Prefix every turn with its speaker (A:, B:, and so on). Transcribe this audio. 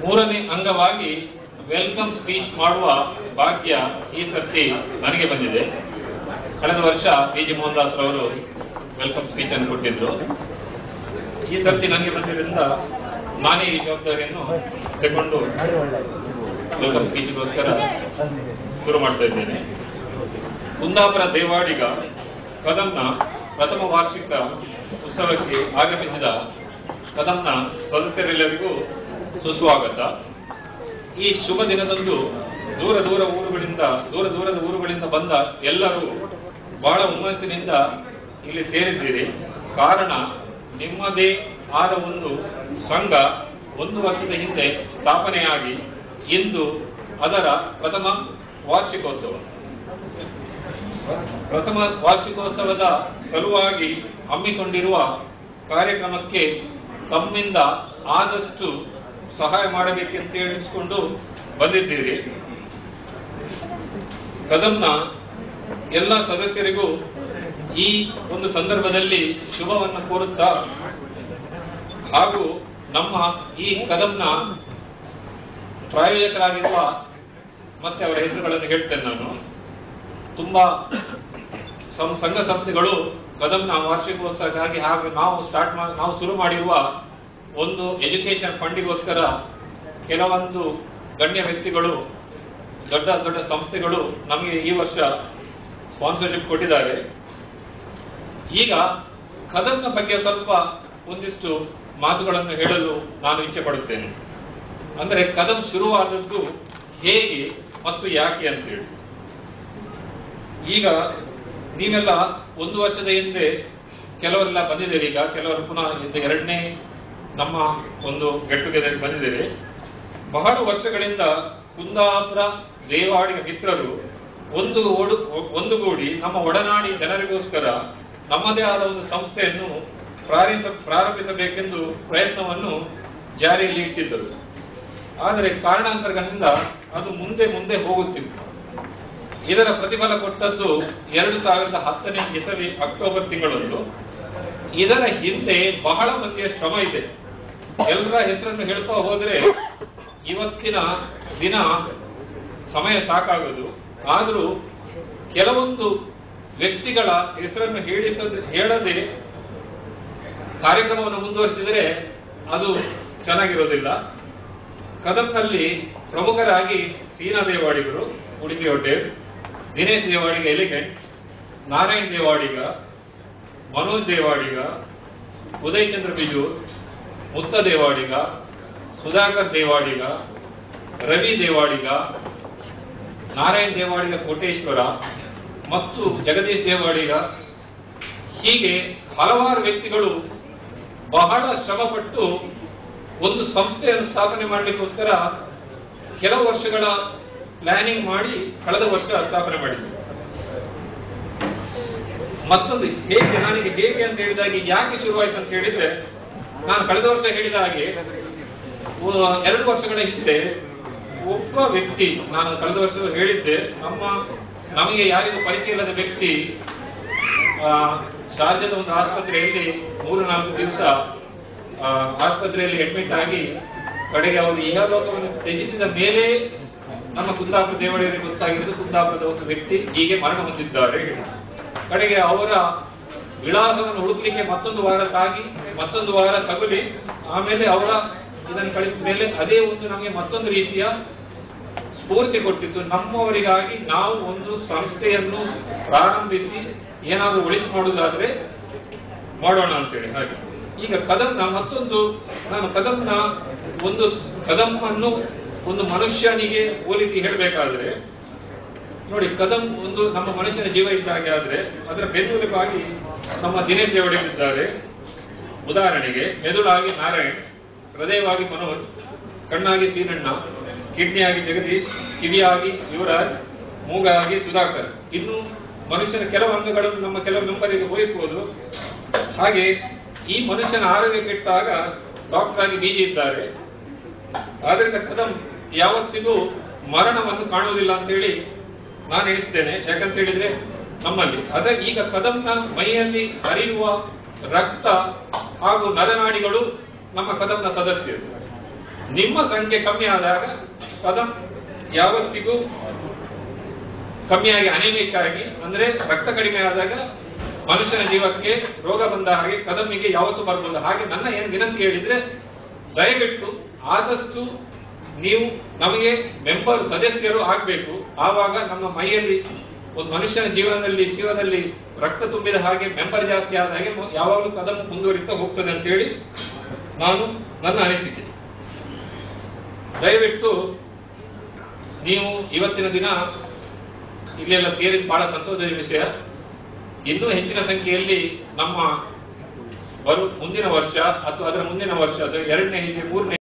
A: ಮೂರನೇ ಅಂಗವಾಗಿ welcome speech ಮಾಡುವ ಭಾಗ್ಯ ಈ ಸರ್ತಿ ನನಗೆ ಬಂದಿದೆ. ಕಳೆದ ವರ್ಷ ಪಿ.ಜಿ. ಮೋಹನ್ ದಾಸ್ ರವರು ವೆಲ್ಕಮ್ ಸ್ಪೀಚ್ ಅನ್ನು ಕೊಟ್ಟಿದ್ರು. ಈ ಸರ್ತಿ ನನಗೆ ಬಂದಿದ್ದರಿಂದ ನಾನೇ ಈ ಜವಾಬ್ದಾರಿಯನ್ನು ತಗೊಂಡು ವೆಲ್ಕಮ್ ಸ್ಪೀಚ್ಗೋಸ್ಕರ ಶುರು ಮಾಡ್ತಾ ಇದ್ದೇನೆ. ಕುಂದಾಪುರ ದೇವಾಡಿಗ ಕದಂನ ಪ್ರಥಮ ವಾರ್ಷಿಕ ಉತ್ಸವಕ್ಕೆ ಆಗಮಿಸಿದ ಕದಂನ ಸದಸ್ಯರೆಲ್ಲರಿಗೂ ಸುಸ್ವಾಗತ. ಈ ಶುಭ ದಿನದಂದು ದೂರದ ಊರುಗಳಿಂದ ಬಂದ ಎಲ್ಲರೂ ಬಹಳ ಹುಮ್ಮಸ್ಸಿನಿಂದ ಇಲ್ಲಿ ಸೇರಿದ್ದೀರಿ. ಕಾರಣ ನಿಮ್ಮದೇ ಆದ ಒಂದು ಸಂಘ 1 ವರ್ಷದ ಹಿಂದೆ ಸ್ಥಾಪನೆಯಾಗಿ ಇಂದು ಅದರ ಪ್ರಥಮ ವಾರ್ಷಿಕೋತ್ಸವದ ಸಲುವಾಗಿ ಹಮ್ಮಿಕೊಂಡಿರುವ ಕಾರ್ಯಕ್ರಮಕ್ಕೆ ತಮ್ಮಿಂದ ಆದಷ್ಟು ಸಹಾಯ ಮಾಡಬೇಕೆಂತ ಹೇಳಿಸಿಕೊಂಡು ಬಂದಿದ್ದೀರಿ. ಕದಂನ ಎಲ್ಲ ಸದಸ್ಯರಿಗೂ ಈ ಒಂದು ಸಂದರ್ಭದಲ್ಲಿ ಶುಭವನ್ನು ಕೋರುತ್ತಾ ಹಾಗೂ ನಮ್ಮ ಈ ಕದಂನ ಪ್ರಾಯೋಜಕರಾಗಿರುವ ಮತ್ತೆ ಅವರ ಹೆಸರುಗಳನ್ನು ಹೇಳ್ತೇನೆ ನಾನು. ತುಂಬಾ ಸಂಘ ಸಂಸ್ಥೆಗಳು ಕದಂನ ವಾರ್ಷಿಕೋತ್ಸವಕ್ಕಾಗಿ ಹಾಗೂ ನಾವು ಶುರು ಮಾಡಿರುವ ಒಂದು ಎಜುಕೇಶನ್ ಫಂಡಿಗೋಸ್ಕರ ಕೆಲವೊಂದು ಗಣ್ಯ ವ್ಯಕ್ತಿಗಳು ದೊಡ್ಡ ಸಂಸ್ಥೆಗಳು ನಮಗೆ ಈ ವರ್ಷ ಸ್ಪಾನ್ಸರ್ಶಿಪ್ ಕೊಟ್ಟಿದ್ದಾರೆ. ಈಗ ಕದಂನ ಬಗ್ಗೆ ಸ್ವಲ್ಪ ಒಂದಿಷ್ಟು ಮಾತುಗಳನ್ನು ಹೇಳಲು ನಾನು ಇಚ್ಛೆ ಪಡುತ್ತೇನೆ. ಅಂದರೆ ಕದಂ ಶುರುವಾದದ್ದು ಹೇಗೆ ಮತ್ತು ಯಾಕೆ ಅಂತೇಳಿ. ಈಗ ನೀವೆಲ್ಲ 1 ವರ್ಷದ ಹಿಂದೆ ಕೆಲವರೆಲ್ಲ ಬಂದಿದ್ದೀರಿ. ಈಗ ಕೆಲವರು ಪುನಃ ಎರಡನೇ ನಮ್ಮ ಒಂದು ಗೆಟ್ ಟುಗೆದರ್ ಬಂದಿದ್ದೀರಿ. ಬಹಳ ವರ್ಷಗಳಿಂದ ಕುಂದಾಪುರ ದೇವಾಡಿಗ ಮಿತ್ರರು ಒಂದುಗೂಡಿ ನಮ್ಮ ಒಡನಾಡಿ ಜನರಿಗೋಸ್ಕರ ನಮ್ಮದೇ ಆದ ಒಂದು ಸಂಸ್ಥೆಯನ್ನು ಪ್ರಾರಂಭಿಸಬೇಕೆಂದು ಪ್ರಯತ್ನವನ್ನು ಜಾರಿಯಲ್ಲಿ ಇಟ್ಟಿದ್ದರು. ಆದರೆ ಕಾರಣಾಂತರಗಳಿಂದ ಅದು ಮುಂದೆ ಹೋಗುತ್ತಿತ್ತು. ಇದರ ಪ್ರತಿಫಲ ಕೊಟ್ಟದ್ದು 2010ನೇ ಇಸವಿ ಅಕ್ಟೋಬರ್ ತಿಂಗಳಂದು. ಇದರ ಹಿಂದೆ ಬಹಳ ಮಂದಿಯ ಶ್ರಮ ಇದೆ. ಎಲ್ಲರ ಹೆಸರನ್ನು ಹೇಳ್ತಾ ಹೋದರೆ ಇವತ್ತಿನ ದಿನ ಸಮಯ ಸಾಕಾಗದು. ಆದರೂ ಕೆಲವೊಂದು ವ್ಯಕ್ತಿಗಳ ಹೆಸರನ್ನು ಹೇಳದೆ ಕಾರ್ಯಕ್ರಮವನ್ನು ಮುಂದುವರಿಸಿದರೆ ಅದು ಚೆನ್ನಾಗಿರೋದಿಲ್ಲ. ಕದಂನಲ್ಲಿ ಪ್ರಮುಖರಾಗಿ ಸೀನಾ ದೇವಾಡಿಗರು ಉಡುಪಿ ಹೋಟೆಲ್, ದಿನೇಶ್ ದೇವಾಡಿಗ ಎಲಿಗೆಂಟ್, ನಾರಾಯಣ್ ದೇವಾಡಿಗ, ಮನೋಜ್ ದೇವಾಡಿಗ, ಉದಯ್ ಚಂದ್ರ ಬಿಜೂರ್, ಮುತ್ತ ದೇವಾಡಿಗ, ಸುಧಾಕರ್ ದೇವಾಡಿಗ, ರವಿ ದೇವಾಡಿಗ, ನಾರಾಯಣ್ ದೇವಾಡಿಗ ಕೋಟೇಶ್ವರ ಮತ್ತು ಜಗದೀಶ್ ದೇವಾಡಿಗ, ಹೀಗೆ ಹಲವಾರು ವ್ಯಕ್ತಿಗಳು ಬಹಳ ಶ್ರಮಪಟ್ಟು ಒಂದು ಸಂಸ್ಥೆಯನ್ನು ಸ್ಥಾಪನೆ ಮಾಡಲಿಕ್ಕೋಸ್ಕರ ಕೆಲವು ವರ್ಷಗಳ ಪ್ಲಾನಿಂಗ್ ಮಾಡಿ ಕಳೆದ ವರ್ಷ ಸ್ಥಾಪನೆ ಮಾಡಿದ್ವಿ. ಮತ್ತೊಂದು ಹೇಗೆ ಅಂತ ಹೇಳಿದಾಗ ಯಾಕೆ ಶುರುವಾಯಿತು ಅಂತ ಹೇಳಿದ್ರೆ, ನಾನು ಕಳೆದ ವರ್ಷ ಹೇಳಿದ ಹಾಗೆ 2 ವರ್ಷಗಳ ಹಿಂದೆ ಒಬ್ಬ ವ್ಯಕ್ತಿ, ನಾನು ಕಳೆದ ವರ್ಷ ಹೇಳಿದ್ದೆ, ನಮಗೆ ಯಾರಿಗೂ ಪರಿಚಯ ಇಲ್ಲದ ವ್ಯಕ್ತಿ ಶಾರ್ಜಾದ ಒಂದು ಆಸ್ಪತ್ರೆಯಲ್ಲಿ 3-4 ದಿವಸ ಆಸ್ಪತ್ರೆಯಲ್ಲಿ ಅಡ್ಮಿಟ್ ಆಗಿ ಕಡೆಗೆ ಅವರು ಇಹಲೋಕವನ್ನು ತ್ಯಜಿಸಿದ ಮೇಲೆ ನಮ್ಮ ಕುಂದಾಪುರ ದೇವಾಡಿಗರಿಗೆ ಗೊತ್ತಾಗಿದ್ದು ಕುಂದಾಪುರದ ಒಂದು ವ್ಯಕ್ತಿ ಹೀಗೆ ಮರಣ ಹೊಂದಿದ್ದಾರೆ. ಕಡೆಗೆ ಅವರ ವಿಳಾಸವನ್ನು ಹುಡುಕಲಿಕ್ಕೆ ಮತ್ತೊಂದು ವಾರ ತಗುಲಿ ಆಮೇಲೆ ಅವರ ಇದನ್ನು ಕಳಿಸಿದ ಮೇಲೆ ಅದೇ ಒಂದು ನಮಗೆ ಮತ್ತೊಂದು ರೀತಿಯ ಸ್ಫೂರ್ತಿ ಕೊಟ್ಟಿತ್ತು. ನಮ್ಮವರಿಗಾಗಿ ನಾವು ಒಂದು ಸಂಸ್ಥೆಯನ್ನು ಪ್ರಾರಂಭಿಸಿ ಏನಾದರೂ ಒಳಿತು ಮಾಡುವುದಾದ್ರೆ ಮಾಡೋಣ ಅಂತೇಳಿ. ಹಾಗೆ ಈಗ ನಾನು ಕದಂವನ್ನು ಒಂದು ಮನುಷ್ಯನಿಗೆ ಹೋಲಿಸಿ ಹೇಳಬೇಕಾದ್ರೆ ನೋಡಿ, ಕದಂ ಒಂದು ನಮ್ಮ ಮನುಷ್ಯನ ಜೀವ ಇದ್ದಾಗೆ ಆದ್ರೆ ಅದರ ಬೆನ್ನೆಲುಬಾಗಿ ನಮ್ಮ ದಿನೇಶ್ ದೇವಡಿಗರಿದ್ದಾರೆ. ಉದಾಹರಣೆಗೆ ಮೆದುಳಾಗಿ ನಾರಾಯಣ್, ಹೃದಯವಾಗಿ ಮನೋಜ್, ಕಣ್ಣಾಗಿ ಸೀನಣ್ಣ, ಕಿಡ್ನಿಯಾಗಿ ಜಗದೀಶ್, ಕಿವಿಯಾಗಿ ಯುವರಾಜ್, ಮೂಗಾಗಿ ಸುಧಾಕರ್. ಇನ್ನು ಮನುಷ್ಯನ ಕೆಲವು ಅಂಗಗಳನ್ನು ನಮ್ಮ ಕೆಲವು ಮೆಂಬರಿಗೆ ವಹಿಸಬಹುದು. ಹಾಗೆ ಈ ಮನುಷ್ಯನ ಆರೋಗ್ಯ ಕೆಟ್ಟಾಗ ಡಾಕ್ಟರ್ ಆಗಿ ಬೀಜಿ ಇದ್ದಾರೆ. ಆದ್ರಿಂದ ಕದಂ ಯಾವತ್ತಿಗೂ ಮರಣವನ್ನು ಕಾಣುವುದಿಲ್ಲ ಅಂತೇಳಿ ನಾನು ಎಣಿಸ್ತೇನೆ. ಯಾಕಂತ ಹೇಳಿದ್ರೆ ನಮ್ಮಲ್ಲಿ ಈಗ ಕದಂನ ಮೈಯಲ್ಲಿ ಹರಿಯುವ ರಕ್ತ ಹಾಗೂ ನರನಾಡಿಗಳು ನಮ್ಮ ಕದಂನ ಸದಸ್ಯರು. ನಿಮ್ಮ ಸಂಖ್ಯೆ ಕಮ್ಮಿ ಆದಾಗ ಕದಂ ಯಾವತ್ತಿಗೂ ಕಮ್ಮಿಯಾಗಿ ಅನೇಮಿಕ್ ಆಗಿ, ಅಂದ್ರೆ ರಕ್ತ ಕಡಿಮೆ ಆದಾಗ ಮನುಷ್ಯನ ಜೀವಕ್ಕೆ ರೋಗ ಬಂದ ಹಾಗೆ ಕದಮ್ಮಿಗೆ ಯಾವತ್ತೂ ಬರ್ಬೋದು. ಹಾಗೆ ನನ್ನ ಏನು ವಿನಂತಿ ಹೇಳಿದ್ರೆ, ದಯವಿಟ್ಟು ಆದಷ್ಟು ನೀವು ನಮಗೆ ಮೆಂಬರ್ ಸದಸ್ಯರು ಆಗಬೇಕು. ಆವಾಗ ನಮ್ಮ ಮೈಯಲ್ಲಿ ಒಂದು ಮನುಷ್ಯನ ಜೀವನದಲ್ಲಿ ರಕ್ತ ತುಂಬಿದ ಹಾಗೆ ಮೆಂಬರ್ ಜಾಸ್ತಿ ಆದ ಹಾಗೆ ಯಾವಾಗಲೂ ಕದಂ ಮುಂದುವರಿತಾ ಹೋಗ್ತದೆ ಅಂತ ಹೇಳಿ ನಾನು ನನ್ನ ಅನಿಸಿಕೆ. ದಯವಿಟ್ಟು ನೀವು ಇವತ್ತಿನ ದಿನ ಇಲ್ಲೆಲ್ಲ ಸೇರಿದ ಬಹಳ ಸಂತೋಷದ ವಿಷಯ. ಇನ್ನೂ ಹೆಚ್ಚಿನ ಸಂಖ್ಯೆಯಲ್ಲಿ ನಮ್ಮ ಮುಂದಿನ ವರ್ಷ ಅಥವಾ ಅದರ ಮುಂದಿನ ವರ್ಷ, ಅದು 2ನೇ ಹೆಜ್ಜೆ 3ನೇ